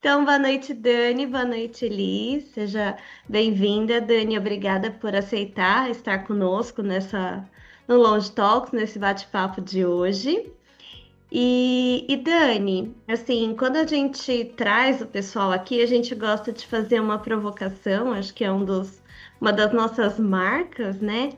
Então, boa noite, Dani, boa noite, Eli. Seja bem-vinda, Dani. Obrigada por aceitar estar conosco no Lounge Talks, nesse bate-papo de hoje. E Dani, assim, quando a gente traz o pessoal aqui, a gente gosta de fazer uma provocação, acho que é uma das nossas marcas, né?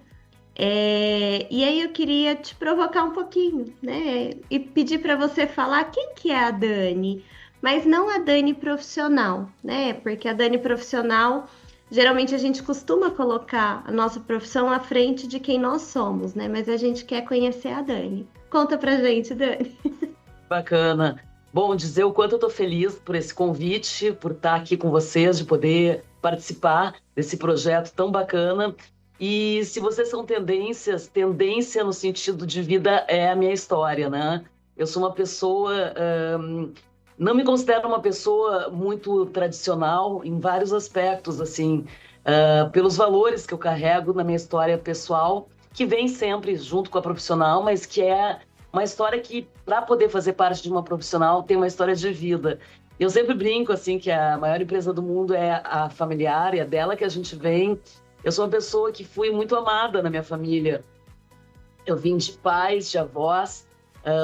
E aí eu queria te provocar um pouquinho, né? E pedir para você falar quem que é a Dani, mas não a Dani profissional, né? Porque a Dani profissional, geralmente a gente costuma colocar a nossa profissão à frente de quem nós somos, né? Mas a gente quer conhecer a Dani. Conta pra gente, Dani. Bacana. Bom, dizer o quanto eu estou feliz por esse convite, por estar aqui com vocês, de poder participar desse projeto tão bacana. E se vocês são tendências, tendência no sentido de vida é a minha história, né? Eu sou uma pessoa, não me considero uma pessoa muito tradicional em vários aspectos, assim, pelos valores que eu carrego na minha história pessoal, que vem sempre junto com a profissional, mas que é uma história que, para poder fazer parte de uma profissional, tem uma história de vida. Eu sempre brinco assim que a maior empresa do mundo é a familiar, e é dela que a gente vem. Eu sou uma pessoa que fui muito amada na minha família. Eu vim de pais, de avós,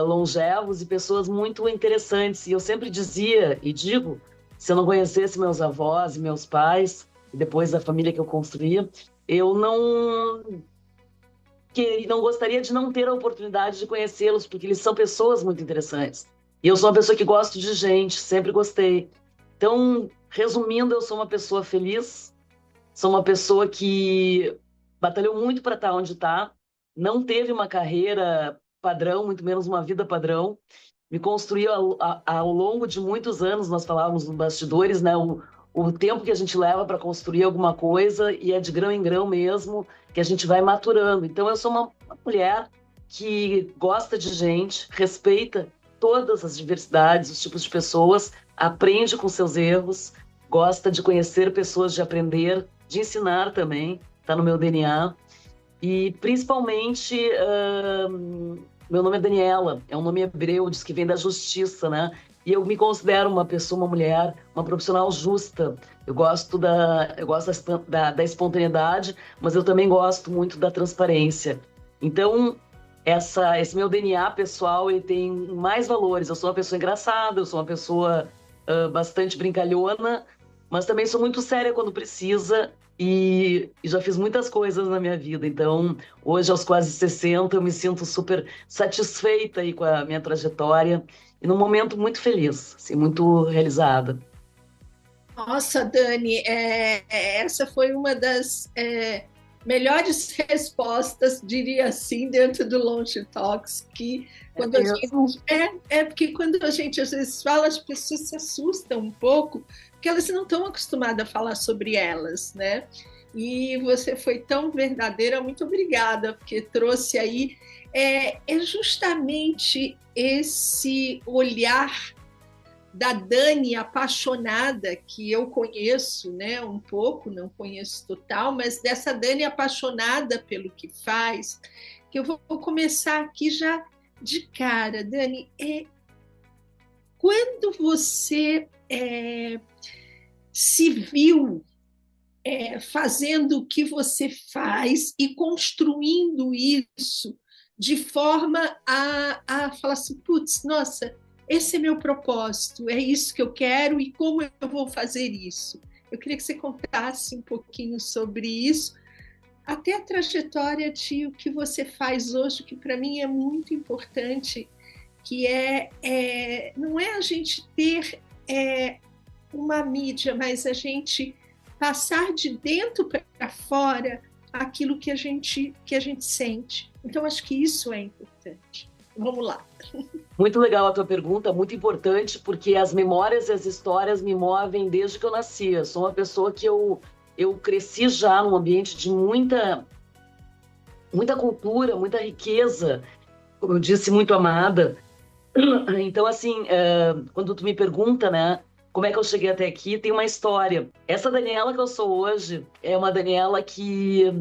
longevos e pessoas muito interessantes. E eu sempre dizia e digo, se eu não conhecesse meus avós e meus pais, e depois a família que eu construía, eu não gostaria de não ter a oportunidade de conhecê-los, porque eles são pessoas muito interessantes. E eu sou uma pessoa que gosto de gente, sempre gostei. Então, resumindo, eu sou uma pessoa feliz, sou uma pessoa que batalhou muito para estar onde está, não teve uma carreira padrão, muito menos uma vida padrão. Me construiu ao longo de muitos anos, nós falávamos nos bastidores, né? O tempo que a gente leva para construir alguma coisa e é de grão em grão mesmo, que a gente vai maturando. Então, eu sou uma mulher que gosta de gente, respeita todas as diversidades, os tipos de pessoas, aprende com seus erros, gosta de conhecer pessoas, de aprender, de ensinar também, está no meu DNA. E principalmente, meu nome é Daniela, é um nome hebreu, diz que vem da justiça, né? E eu me considero uma pessoa, uma mulher, uma profissional justa. Eu gosto da espontaneidade, mas eu também gosto muito da transparência. Então, esse meu DNA pessoal, ele tem mais valores. Eu sou uma pessoa engraçada, eu sou uma pessoa bastante brincalhona, mas também sou muito séria quando precisa e já fiz muitas coisas na minha vida. Então, hoje, aos quase 60, eu me sinto super satisfeita aí com a minha trajetória e num momento muito feliz, assim, muito realizada. Nossa, Dani, essa foi uma das melhores respostas, diria assim, dentro do Launch Talks, que É quando a mesmo? gente, porque quando a gente às vezes fala, as pessoas se assustam um pouco, porque elas não estão acostumadas a falar sobre elas, né? E você foi tão verdadeira, muito obrigada, porque trouxe aí é justamente esse olhar da Dani apaixonada, que eu conheço, né, um pouco, não conheço total, mas dessa Dani apaixonada pelo que faz, que eu vou começar aqui já de cara. Dani, quando você se viu fazendo o que você faz e construindo isso de forma a falar assim, putz, nossa, esse é meu propósito, é isso que eu quero e como eu vou fazer isso. Eu queria que você contasse um pouquinho sobre isso, até a trajetória de o que você faz hoje, que para mim é muito importante, que não é a gente ter uma mídia, mas a gente passar de dentro para fora aquilo que a gente sente. Então, acho que isso é importante. Vamos lá. Muito legal a tua pergunta, muito importante, porque as memórias e as histórias me movem desde que eu nasci. Eu sou uma pessoa que eu cresci já num ambiente de muita cultura, muita riqueza, como eu disse, muito amada. Então, assim, quando tu me pergunta, né, como é que eu cheguei até aqui, tem uma história. Essa Daniela que eu sou hoje é uma Daniela que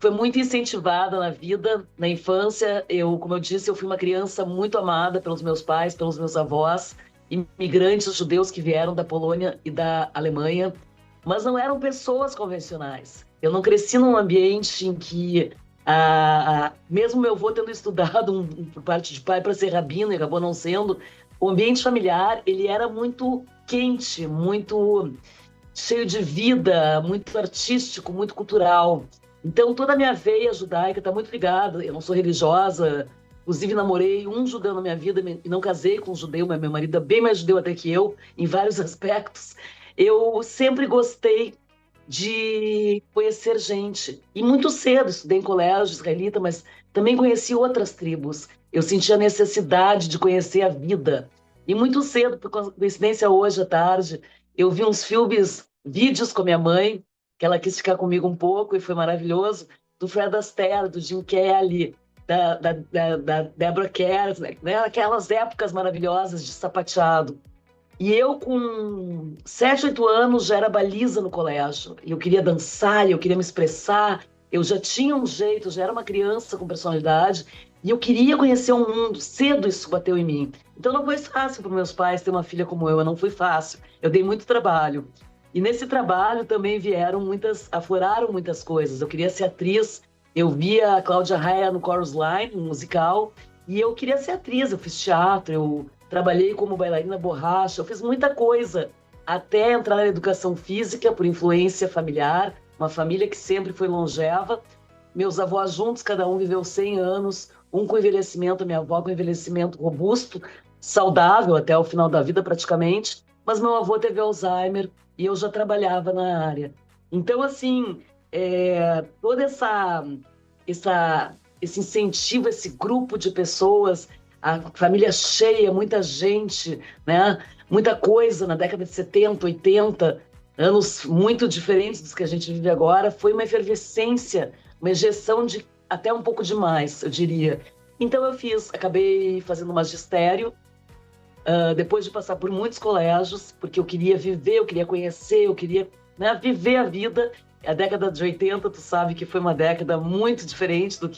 foi muito incentivada na vida, na infância. Como eu disse, eu fui uma criança muito amada pelos meus pais, pelos meus avós. imigrantes judeus que vieram da Polônia e da Alemanha, mas não eram pessoas convencionais. Eu não cresci num ambiente em que, mesmo meu avô tendo estudado por parte de pai para ser rabino e acabou não sendo, o ambiente familiar ele era muito quente, muito cheio de vida, muito artístico, muito cultural. Então, toda a minha veia judaica está muito ligada. Eu não sou religiosa, inclusive namorei um judeu na minha vida e não casei com um judeu, mas meu marido é bem mais judeu até que eu, em vários aspectos. Eu sempre gostei de conhecer gente. E muito cedo, estudei em colégio israelita, mas também conheci outras tribos. Eu senti a necessidade de conhecer a vida. E muito cedo, por coincidência, hoje à tarde, eu vi uns vídeos com a minha mãe, que ela quis ficar comigo um pouco e foi maravilhoso, do Fred Astaire, do Jim Kelly, da Deborah Kerr, né? Aquelas épocas maravilhosas de sapateado. E eu, com 7, 8 anos, já era baliza no colégio. Eu queria dançar, eu queria me expressar, eu já tinha um jeito, já era uma criança com personalidade, e eu queria conhecer o mundo. Cedo isso bateu em mim. Então não foi fácil para meus pais ter uma filha como eu, não foi fácil. Eu dei muito trabalho. E nesse trabalho também afloraram muitas coisas. Eu queria ser atriz, eu via a Cláudia Raia no Chorus Line, um musical, e eu queria ser atriz, eu fiz teatro, eu trabalhei como bailarina borracha, eu fiz muita coisa, até entrar na educação física por influência familiar, uma família que sempre foi longeva. Meus avós juntos, cada um viveu 100 anos, um com envelhecimento, minha avó com envelhecimento robusto, saudável até o final da vida praticamente, mas meu avô teve Alzheimer e eu já trabalhava na área. Então, assim, todo esse incentivo, esse grupo de pessoas, a família cheia, muita gente, né? Muita coisa na década de 70, 80, anos muito diferentes dos que a gente vive agora, foi uma efervescência, uma injeção de até um pouco demais, eu diria. Então acabei fazendo magistério, depois de passar por muitos colégios, porque eu queria viver, eu queria conhecer, eu queria, né, viver a vida. A década de 80, tu sabe que foi uma década muito diferente do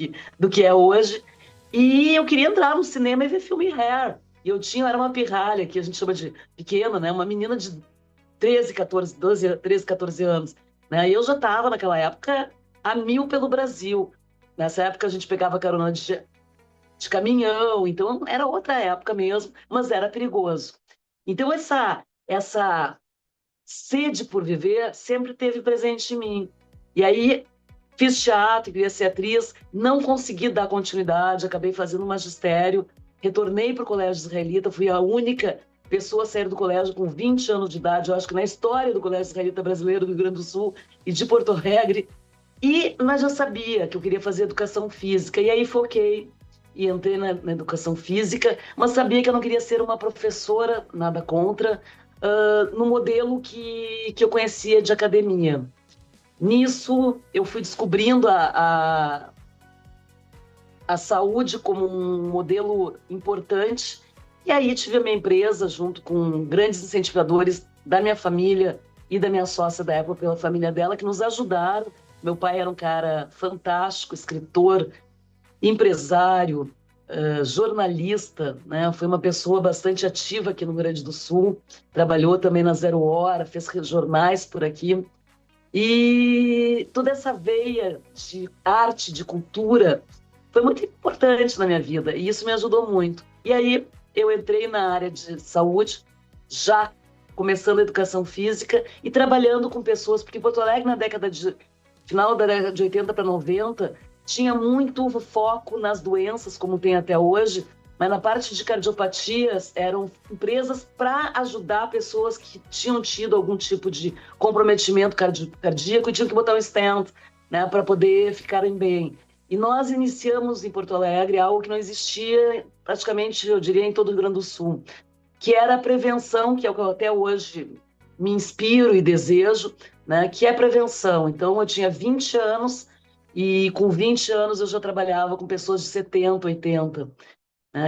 que é hoje. E eu queria entrar no cinema e ver filme Hair. E eu era uma pirralha, que a gente chama de pequena, né? Uma menina de 13, 14 anos. Né? E eu já estava, naquela época, a mil pelo Brasil. Nessa época, a gente pegava carona de caminhão. Então, era outra época mesmo, mas era perigoso. Então, essa sede por viver sempre teve presente em mim. E aí, fiz teatro, queria ser atriz, não consegui dar continuidade, acabei fazendo magistério, retornei para o colégio israelita, fui a única pessoa a sair do colégio com 20 anos de idade, eu acho que na história do colégio israelita brasileiro do Rio Grande do Sul e de Porto Alegre, mas já sabia que eu queria fazer educação física, e aí foquei e entrei na educação física, mas sabia que eu não queria ser uma professora, nada contra, no modelo que eu conhecia de academia. Nisso, eu fui descobrindo a saúde como um modelo importante. E aí tive a minha empresa junto com grandes incentivadores da minha família e da minha sócia da época, pela família dela, que nos ajudaram. Meu pai era um cara fantástico, escritor, empresário, jornalista, né? Foi uma pessoa bastante ativa aqui no Rio Grande do Sul. Trabalhou também na Zero Hora, fez jornais por aqui. E toda essa veia de arte, de cultura, foi muito importante na minha vida, e isso me ajudou muito. E aí eu entrei na área de saúde, já começando a educação física e trabalhando com pessoas, porque Porto Alegre, final da década de 80 para 90, tinha muito foco nas doenças, como tem até hoje, mas na parte de cardiopatias eram empresas para ajudar pessoas que tinham tido algum tipo de comprometimento cardíaco e tinham que botar um stent, né, para poder ficarem bem. E nós iniciamos em Porto Alegre algo que não existia praticamente, eu diria, em todo o Rio Grande do Sul, que era a prevenção, que é o que eu até hoje me inspiro e desejo, né, que é prevenção. Então, eu tinha 20 anos e com 20 anos eu já trabalhava com pessoas de 70, 80.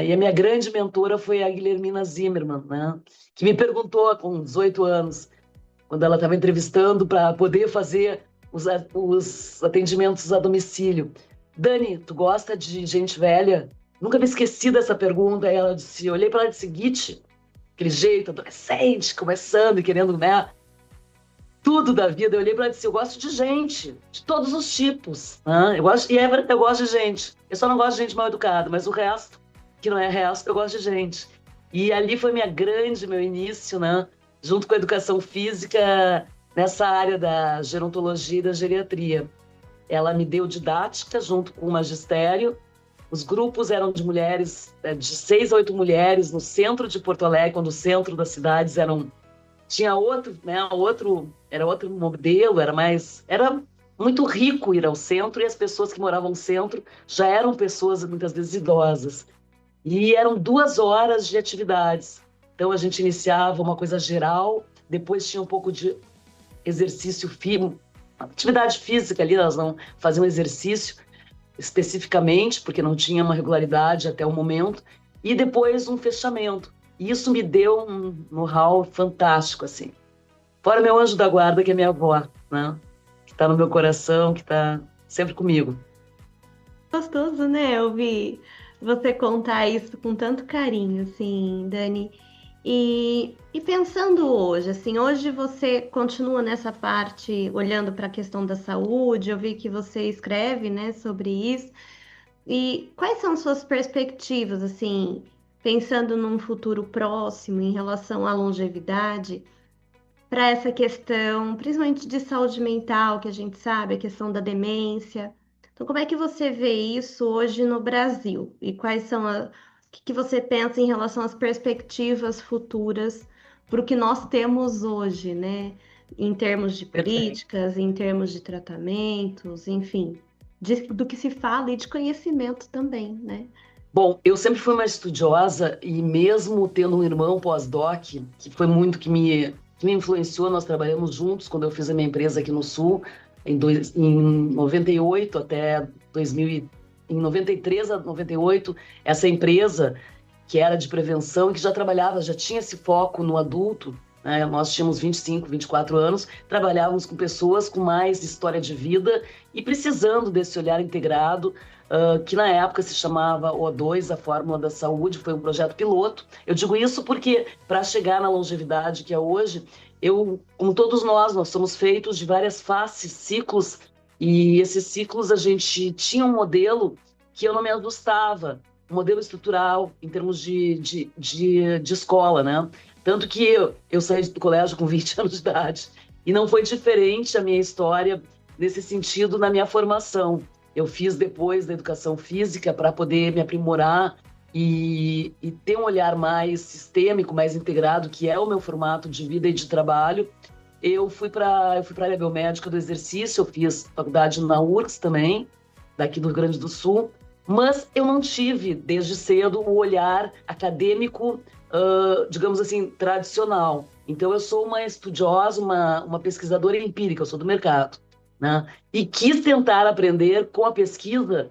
E a minha grande mentora foi a Guilhermina Zimmermann, né? Que me perguntou com 18 anos, quando ela estava entrevistando para poder fazer os atendimentos a domicílio. Dani, tu gosta de gente velha? Nunca me esqueci dessa pergunta. Aí ela disse, eu olhei para ela e disse, Guite, aquele jeito adolescente, começando e querendo, né, tudo da vida. Eu olhei para ela e disse, eu gosto de gente, de todos os tipos. Né? Eu gosto de gente. Eu só não gosto de gente mal educada, mas o resto, que não é resto, eu gosto de gente. E ali foi meu início, né? Junto com a educação física, nessa área da gerontologia e da geriatria. Ela me deu didática junto com o magistério. Os grupos eram de mulheres, de 6 a 8 mulheres, no centro de Porto Alegre, quando o centro das cidades tinha outro, né? Era outro modelo, era muito rico ir ao centro, e as pessoas que moravam no centro já eram pessoas muitas vezes idosas. E eram 2 horas de atividades. Então a gente iniciava uma coisa geral, depois tinha um pouco de exercício físico, atividade física ali, elas não faziam exercício especificamente, porque não tinha uma regularidade até o momento, e depois um fechamento. E isso me deu um know-how fantástico, assim. Fora meu anjo da guarda, que é minha avó, né? Que está no meu coração, que está sempre comigo. Gostoso, né? Ouvir você contar isso com tanto carinho, assim, Dani. E pensando hoje, assim, hoje você continua nessa parte, olhando para a questão da saúde, eu vi que você escreve, né, sobre isso. E quais são suas perspectivas, assim, pensando num futuro próximo em relação à longevidade, para essa questão, principalmente de saúde mental, que a gente sabe, a questão da demência. Então, como é que você vê isso hoje no Brasil? E quais são o que você pensa em relação às perspectivas futuras para o que nós temos hoje, né? Em termos de políticas, em termos de tratamentos, enfim, do que se fala e de conhecimento também, né? Bom, eu sempre fui uma estudiosa, e mesmo tendo um irmão pós-doc, que foi muito que me influenciou, nós trabalhamos juntos quando eu fiz a minha empresa aqui no Sul, em 98 até 2000, em 93 a 98, essa empresa que era de prevenção e que já trabalhava, já tinha esse foco no adulto, né? Nós tínhamos 25, 24 anos, trabalhávamos com pessoas com mais história de vida e precisando desse olhar integrado, que na época se chamava O2, a Fórmula da Saúde, foi um projeto piloto. Eu digo isso porque, para chegar na longevidade que é hoje, como todos nós somos feitos de várias faces, ciclos, e esses ciclos a gente tinha um modelo que eu não me ajustava, um modelo estrutural em termos de escola, né? Tanto que eu saí do colégio com 20 anos de idade, e não foi diferente a minha história nesse sentido na minha formação. Eu fiz depois da educação física para poder me aprimorar e ter um olhar mais sistêmico, mais integrado, que é o meu formato de vida e de trabalho. Eu fui para a área biomédica do exercício, eu fiz faculdade na URGS também, daqui do Rio Grande do Sul, mas eu não tive, desde cedo, o olhar acadêmico, digamos assim, tradicional. Então, eu sou uma estudiosa, uma pesquisadora empírica, eu sou do mercado. Né? E quis tentar aprender com a pesquisa,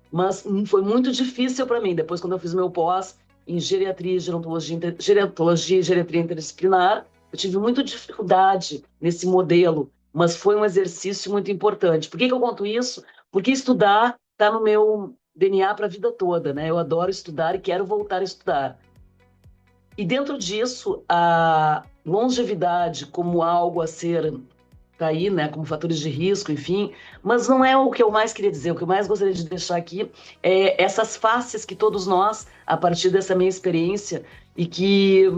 mas foi muito difícil para mim. Depois, quando eu fiz meu pós em geriatria, gerontologia e geriatria interdisciplinar, eu tive muita dificuldade nesse modelo, mas foi um exercício muito importante. Por que eu conto isso? Porque estudar está no meu DNA para a vida toda, né? Eu adoro estudar e quero voltar a estudar. E dentro disso, a longevidade como algo a ser tá aí, né, como fatores de risco, enfim, mas não é o que eu mais queria dizer. O que eu mais gostaria de deixar aqui é essas faces que todos nós, a partir dessa minha experiência, e que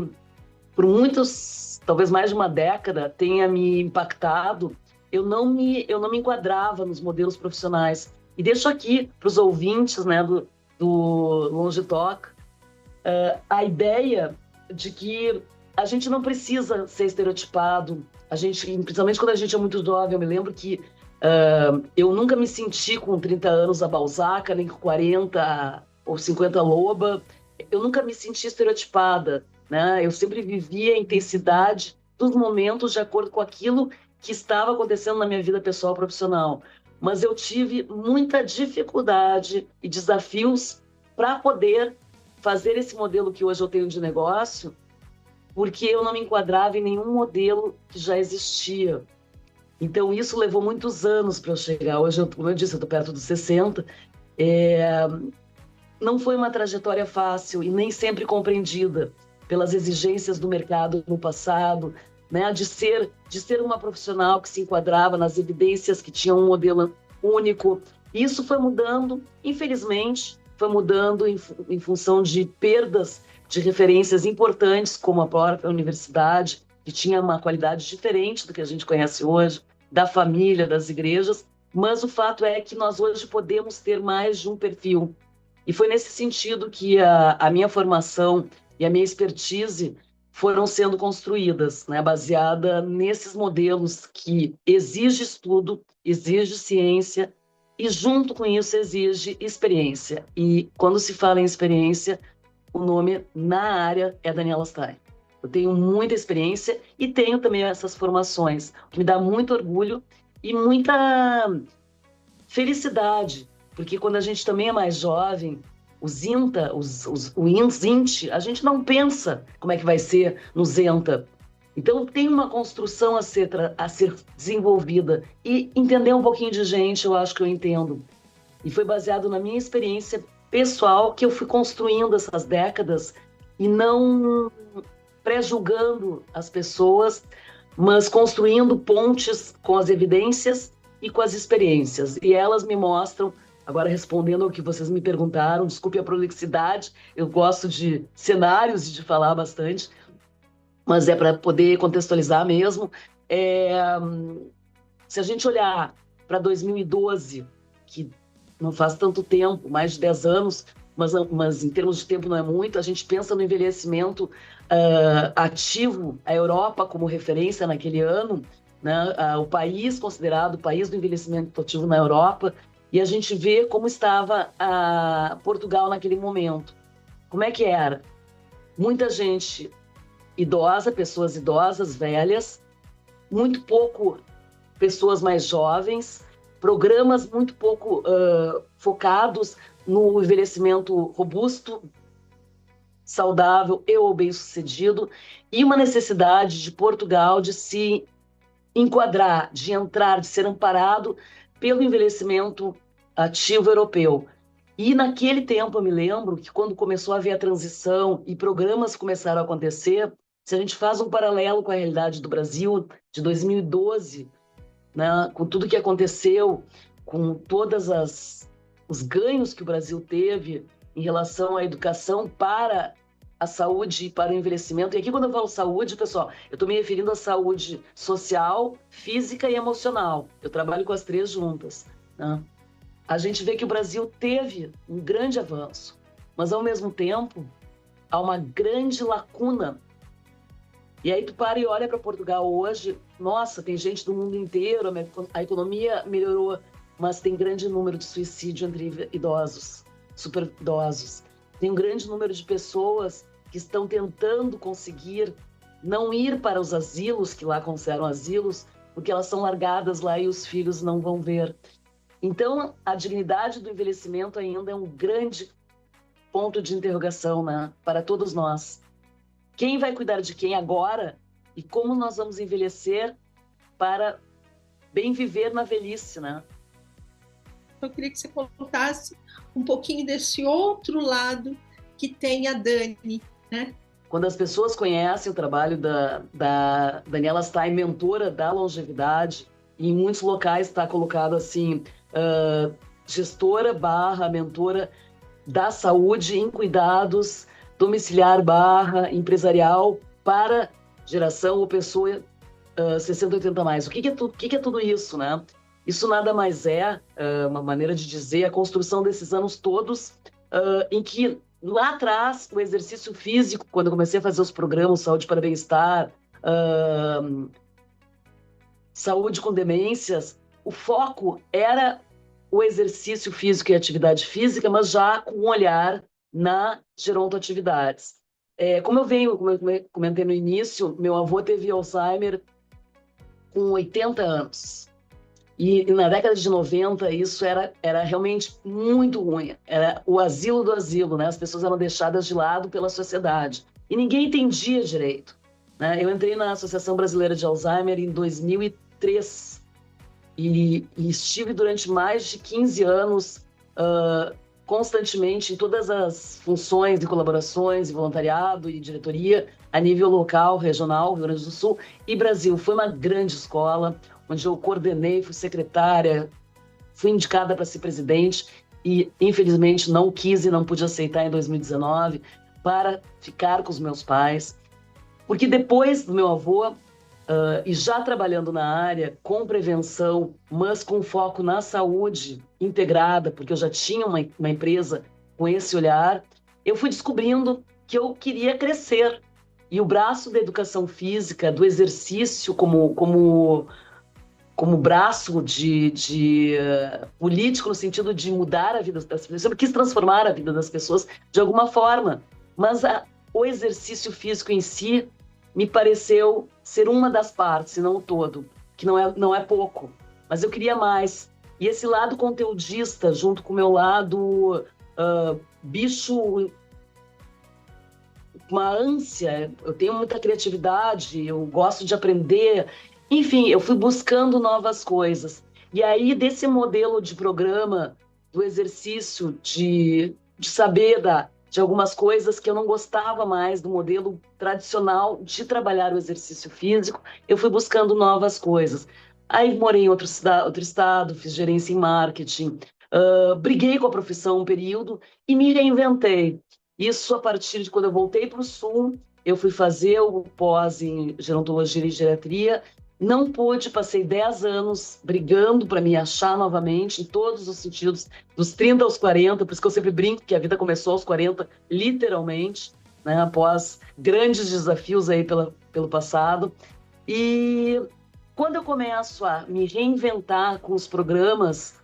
por muitos, talvez mais de uma década, tenha me impactado, eu não me enquadrava nos modelos profissionais. E deixo aqui para os ouvintes, né, do Longe Talk, a ideia de que a gente não precisa ser estereotipado. A gente, principalmente quando a gente é muito jovem, eu me lembro que eu nunca me senti com 30 anos a Balzaca, nem com 40 ou 50 loba. Eu nunca me senti estereotipada, né? Eu sempre vivia a intensidade dos momentos de acordo com aquilo que estava acontecendo na minha vida pessoal e profissional. Mas eu tive muita dificuldade e desafios para poder fazer esse modelo que hoje eu tenho de negócio, porque eu não me enquadrava em nenhum modelo que já existia. Então, isso levou muitos anos para eu chegar. Hoje, como eu disse, eu estou perto dos 60. Não foi uma trajetória fácil e nem sempre compreendida. pelas exigências do mercado no passado, né, de ser uma profissional que se enquadrava nas evidências, que tinha um modelo único. Isso foi mudando, infelizmente, foi mudando em função de perdas de referências importantes, como a própria universidade, que tinha uma qualidade diferente do que a gente conhece hoje, da família, das igrejas, mas o fato é que nós hoje podemos ter mais de um perfil. E foi nesse sentido que a minha formação e a minha expertise foram sendo construídas, né, baseada nesses modelos que exige estudo, exige ciência e, junto com isso, exige experiência. E quando se fala em experiência, o nome na área é Daniela Stein. Eu tenho muita experiência e tenho também essas formações, o que me dá muito orgulho e muita felicidade, porque quando a gente também é mais jovem, os INTA, os INT, a gente não pensa como é que vai ser no ZENTA. Então tem uma construção a ser desenvolvida e entender um pouquinho de gente, eu acho que eu entendo. E foi baseado na minha experiência pessoal que eu fui construindo essas décadas e não pré-julgando as pessoas, mas construindo pontes com as evidências e com as experiências. E elas me mostram, agora respondendo ao que vocês me perguntaram, desculpe a prolixidade, eu gosto de cenários e de falar bastante, mas é para poder contextualizar mesmo. Se a gente olhar para 2012, que não faz tanto tempo, mais de 10 anos, mas em termos de tempo não é muito, a gente pensa no envelhecimento ativo, a Europa como referência naquele ano, né, o país considerado o país do envelhecimento ativo na Europa, e a gente vê como estava Portugal naquele momento. Como é que era? Muita gente idosa, pessoas idosas, velhas, muito pouco pessoas mais jovens, programas muito pouco focados no envelhecimento robusto, saudável e ou bem-sucedido, e uma necessidade de Portugal de se enquadrar, de entrar, de ser amparado pelo envelhecimento ativo europeu. E naquele tempo eu me lembro que quando começou a haver a transição e programas começaram a acontecer, se a gente faz um paralelo com a realidade do Brasil de 2012, né, com tudo que aconteceu, com todos os ganhos que o Brasil teve em relação à educação para a saúde e para o envelhecimento. E aqui, quando eu falo saúde, pessoal, eu estou me referindo à saúde social, física e emocional. Eu trabalho com as três juntas, né? A gente vê que o Brasil teve um grande avanço, mas, ao mesmo tempo, há uma grande lacuna. E aí tu para e olha para Portugal hoje, nossa, tem gente do mundo inteiro, a economia melhorou, mas tem grande número de suicídio entre idosos, super idosos. Tem um grande número de pessoas que estão tentando conseguir não ir para os asilos, que lá consideram asilos, porque elas são largadas lá e os filhos não vão ver. Então, a dignidade do envelhecimento ainda é um grande ponto de interrogação, né, para todos nós. Quem vai cuidar de quem agora e como nós vamos envelhecer para bem viver na velhice, né? Eu queria que você contasse um pouquinho desse outro lado que tem a Dani, né? Quando as pessoas conhecem o trabalho da Daniela Stein, mentora da longevidade, e em muitos locais está colocado assim, gestora / mentora da saúde em cuidados domiciliar / empresarial para geração ou pessoa 60, 80 mais. O que é tudo isso, né? Isso nada mais é, uma maneira de dizer, a construção desses anos todos em que, lá atrás, o exercício físico, quando eu comecei a fazer os programas Saúde para Bem-Estar, Saúde com Demências, o foco era o exercício físico e atividade física, mas já com um olhar na gerontoatividades. Como eu comentei no início, meu avô teve Alzheimer com 80 anos. E na década de 90, isso era realmente muito ruim. Era o asilo do asilo, né? As pessoas eram deixadas de lado pela sociedade. E ninguém entendia direito, né? Eu entrei na Associação Brasileira de Alzheimer em 2003 e estive durante mais de 15 anos constantemente em todas as funções de colaborações, e voluntariado e diretoria, a nível local, regional, Rio Grande do Sul e Brasil. Foi uma grande escola, onde eu coordenei, fui secretária, fui indicada para ser presidente e, infelizmente, não quis e não pude aceitar em 2019 para ficar com os meus pais. Porque depois do meu avô, e já trabalhando na área, com prevenção, mas com foco na saúde integrada, porque eu já tinha uma empresa com esse olhar, eu fui descobrindo que eu queria crescer. E o braço da educação física, do exercício como braço de político, no sentido de mudar a vida das pessoas, eu quis transformar a vida das pessoas de alguma forma, mas o exercício físico em si me pareceu ser uma das partes, e não o todo, que não é pouco, mas eu queria mais. E esse lado conteudista, junto com o meu lado bicho, uma ânsia, eu tenho muita criatividade, eu gosto de aprender, enfim, eu fui buscando novas coisas. E aí, desse modelo de programa, do exercício, de saber de algumas coisas que eu não gostava mais do modelo tradicional de trabalhar o exercício físico, eu fui buscando novas coisas. Aí morei em outro estado, fiz gerência em marketing, briguei com a profissão um período e me reinventei. Isso a partir de quando eu voltei para o Sul, eu fui fazer o pós em gerontologia e geriatria. Não pude, passei 10 anos brigando para me achar novamente, em todos os sentidos, dos 30 aos 40, por isso que eu sempre brinco que a vida começou aos 40, literalmente, né, após grandes desafios aí pelo passado. E quando eu começo a me reinventar com os programas,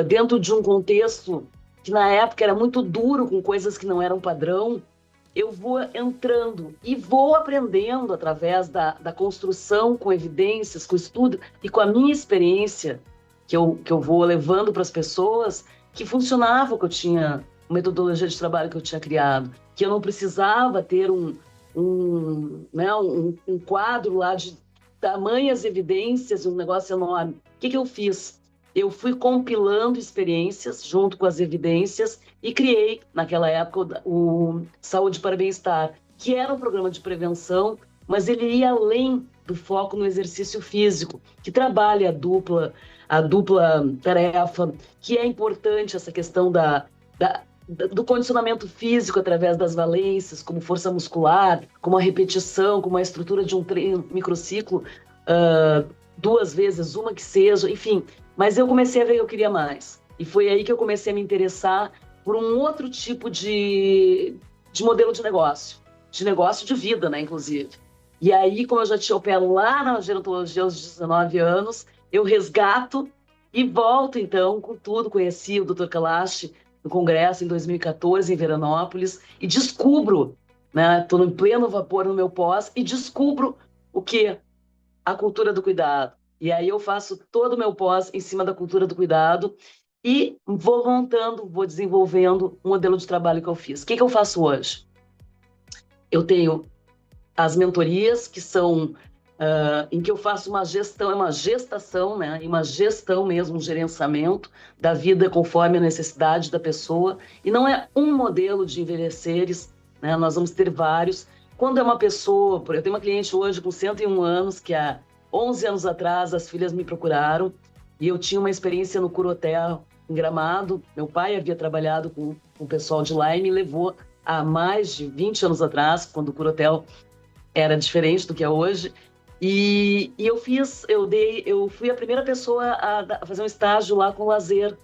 dentro de um contexto que na época era muito duro, com coisas que não eram padrão, eu vou entrando e vou aprendendo através da construção com evidências, com estudo e com a minha experiência que eu vou levando para as pessoas, que funcionava, que eu tinha uma metodologia de trabalho que eu tinha criado, que eu não precisava ter um quadro lá de tamanhas evidências, um negócio enorme. O que eu fiz? Eu fui compilando experiências junto com as evidências e criei, naquela época, o Saúde para Bem-Estar, que era um programa de prevenção, mas ele ia além do foco no exercício físico, que trabalha a dupla tarefa, que é importante essa questão do condicionamento físico através das valências, como força muscular, como a repetição, como a estrutura de um microciclo, 2 vezes, uma que seja, enfim. Mas eu comecei a ver que eu queria mais. E foi aí que eu comecei a me interessar por um outro tipo de modelo de negócio de vida, né, inclusive. E aí, como eu já tinha o pé lá na gerontologia aos 19 anos, eu resgato e volto, então, com tudo. Conheci o Dr. Kalash no congresso em 2014, em Veranópolis, e descubro, né, estou em pleno vapor no meu pós, e descubro o quê? A cultura do cuidado. E aí eu faço todo o meu pós em cima da cultura do cuidado e vou montando, vou desenvolvendo um modelo de trabalho que eu fiz. O que eu faço hoje? Eu tenho as mentorias, que são em que eu faço uma gestação, né? Uma gestão mesmo, um gerenciamento da vida conforme a necessidade da pessoa. E não é um modelo de envelheceres, né? Nós vamos ter vários. Quando é uma pessoa, eu tenho uma cliente hoje com 101 anos, que há 11 anos atrás as filhas me procuraram e eu tinha uma experiência no Curotel, em Gramado. Meu pai havia trabalhado com o pessoal de lá e me levou há mais de 20 anos atrás, quando o Curotel era diferente do que é hoje. E eu fui a primeira pessoa a fazer um estágio lá com lazer.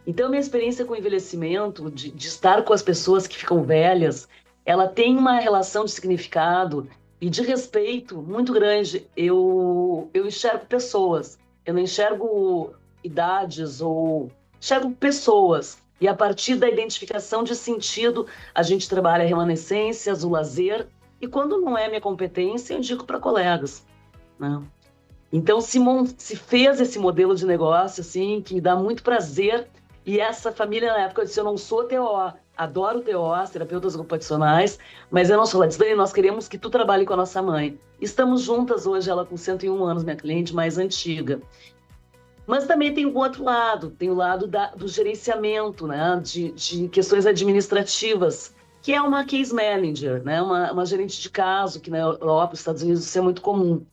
Então, minha experiência com o envelhecimento, de estar com as pessoas que ficam velhas, ela tem uma relação de significado e de respeito muito grande. Eu enxergo pessoas, eu não enxergo idades, ou enxergo pessoas. E a partir da identificação de sentido, a gente trabalha remanescências, o lazer, e quando não é minha competência, eu indico para colegas, né? Então, se fez esse modelo de negócio, assim, que me dá muito prazer. E essa família, na época, eu disse, eu não sou TO, adoro TO, as terapeutas ocupacionais, mas eu não sou. Ela disse, Dani, nós queremos que tu trabalhe com a nossa mãe. Estamos juntas hoje, ela com 101 anos, minha cliente mais antiga. Mas também tem o outro lado, tem o lado do gerenciamento, né, de questões administrativas, que é uma case manager, né, uma gerente de caso, que na Europa, nos Estados Unidos, isso é muito comum.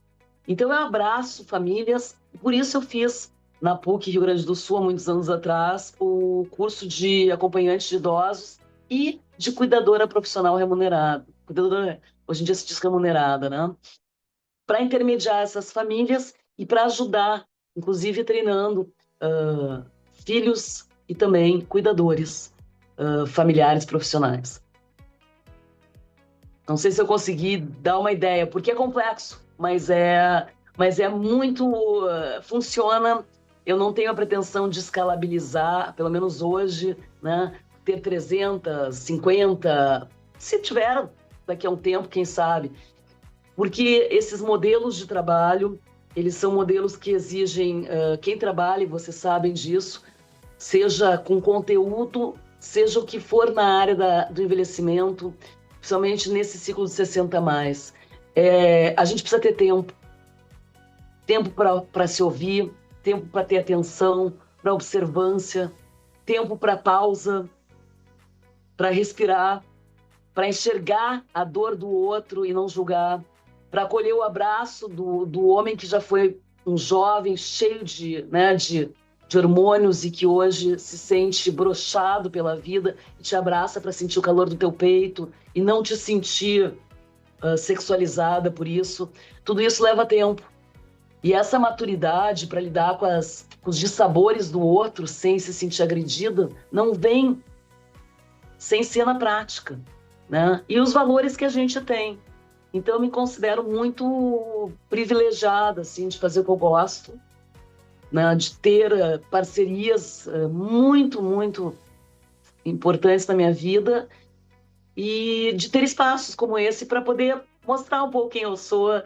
Então, eu abraço famílias, por isso eu fiz na PUC Rio Grande do Sul, há muitos anos atrás, o curso de acompanhante de idosos e de cuidadora profissional remunerada. Cuidadora, hoje em dia se diz remunerada, né? Para intermediar essas famílias e para ajudar, inclusive treinando filhos e também cuidadores familiares profissionais. Não sei se eu consegui dar uma ideia, porque é complexo, mas é muito... funciona. Eu não tenho a pretensão de escalabilizar, pelo menos hoje, né? Ter 300, 50, se tiver daqui a um tempo, quem sabe. Porque esses modelos de trabalho, eles são modelos que exigem, quem trabalha, e vocês sabem disso, seja com conteúdo, seja o que for na área do envelhecimento, principalmente nesse ciclo de 60 a mais. A gente precisa ter tempo para se ouvir, tempo para ter atenção, para observância, tempo para pausa, para respirar, para enxergar a dor do outro e não julgar, para acolher o abraço do homem que já foi um jovem cheio de hormônios e que hoje se sente broxado pela vida e te abraça para sentir o calor do teu peito e não te sentir sexualizada por isso. Tudo isso leva tempo. E essa maturidade para lidar com os dissabores do outro sem se sentir agredida não vem sem ser na prática, né? E os valores que a gente tem. Então, eu me considero muito privilegiada, assim, de fazer o que eu gosto, né? De ter parcerias muito, muito importantes na minha vida e de ter espaços como esse para poder mostrar um pouco quem eu sou.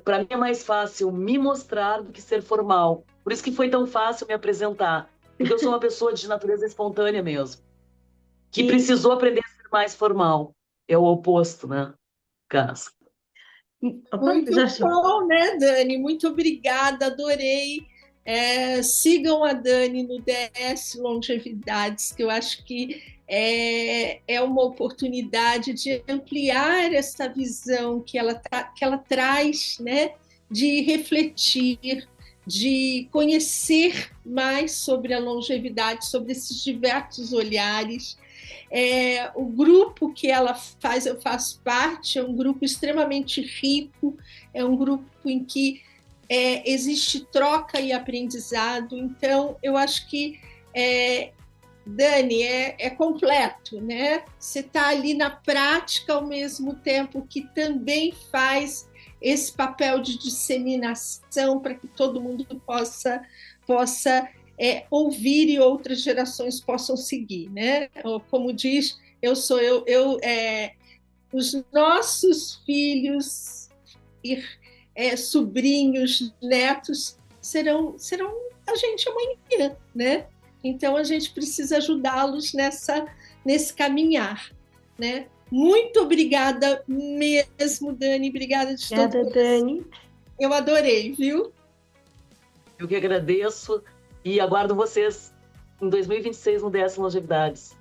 Para mim é mais fácil me mostrar do que ser formal. Por isso que foi tão fácil me apresentar. Porque eu sou uma pessoa de natureza espontânea mesmo, que precisou aprender a ser mais formal. É o oposto, né? Caso. Muito bom, né, Dani? Muito obrigada, adorei. Sigam a Dani no DS Longevidades, que eu acho que é uma oportunidade de ampliar essa visão que ela traz, né? De refletir, de conhecer mais sobre a longevidade, sobre esses diversos olhares. O grupo que ela faz, eu faço parte, é um grupo extremamente rico, é um grupo em que existe troca e aprendizado. Então, eu acho que, Dani, é completo, né? Você está ali na prática ao mesmo tempo que também faz esse papel de disseminação para que todo mundo possa ouvir e outras gerações possam seguir, né? Como diz, os nossos filhos e sobrinhos, netos serão a gente amanhã, né? Então a gente precisa ajudá-los nesse caminhar, né? Muito obrigada mesmo, Dani. Obrigada de todo coração. Dani. Eu adorei, viu? Eu que agradeço e aguardo vocês em 2026 no DS Longevidades.